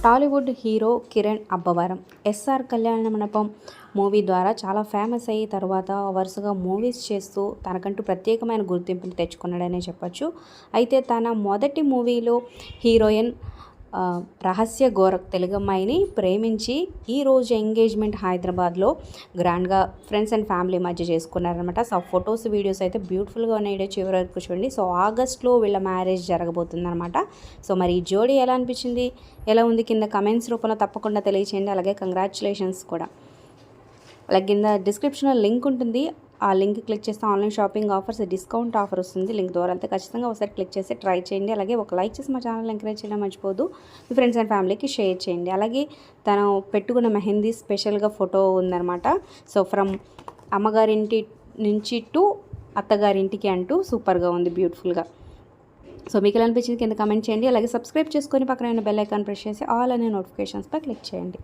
Tollywood hero Kiran Abbavaram SR కళ్యాణ మండపం movie ద్వారా చాలా ఫేమస్ అయ్యి తర్వాత వరుసగా మూవీస్ చేస్తూ తనకంటూ ప్రత్యేకమైన గుర్తింపుని తెచ్చుకున్నాడనే చెప్పొచ్చు. అయితే తన మొదటి మూవీలో హీరోయిన్ రహస్య గోరఖ్ తెలుగమ్మాయిని ప్రేమించి ఈరోజు ఎంగేజ్మెంట్ హైదరాబాద్లో గ్రాండ్గా ఫ్రెండ్స్ అండ్ ఫ్యామిలీ మధ్య చేసుకున్నారనమాట. సో ఫొటోస్ వీడియోస్ అయితే బ్యూటిఫుల్గా ఉన్నాయి, చివరి వరకు చూడండి. సో ఆగస్ట్లో వీళ్ళ మ్యారేజ్ జరగబోతుందన్నమాట. సో మరి ఈ జోడీ ఎలా అనిపించింది, ఎలా ఉంది కింద కమెంట్స్ రూపంలో తప్పకుండా తెలియచేయండి. అలాగే కంగ్రాచులేషన్స్ కూడా. అలాగే కింద డిస్క్రిప్షన్లో లింక్ ఉంటుంది, ఆ లింక్ క్లిక్ చేస్తే online shopping offers discount offer వస్తుంది. లింక్ ద్వారా అయితే ఖచ్చితంగా ఒకసారి క్లిక్ చేసి ట్రై చేయండి. అలాగే ఒక లైక్ చేసి మా ఛానల్ ఎంకరేజ్ చేయడం మర్చిపోదు. మీ ఫ్రెండ్స్ అండ్ ఫ్యామిలీకి షేర్ చేయండి. అలాగే తను పెట్టుకున్న మెహందీ స్పెషల్గా ఫోటో ఉందన్నమాట. సో ఫ్రమ్ అమ్మగారింటి నుంచి టు అత్తగారింటికి అంటూ సూపర్గా ఉంది, బ్యూటిఫుల్గా. సో మీకు ఎలా అనిపించింది కింద కమెంట్ చేయండి. అలాగే సబ్స్క్రైబ్ చేసుకొని పక్కన ఉన్న బెల్ ఐకాన్ ప్రెస్ చేసి ఆల్ అనే నోటిఫికేషన్స్పై క్లిక్ చేయండి.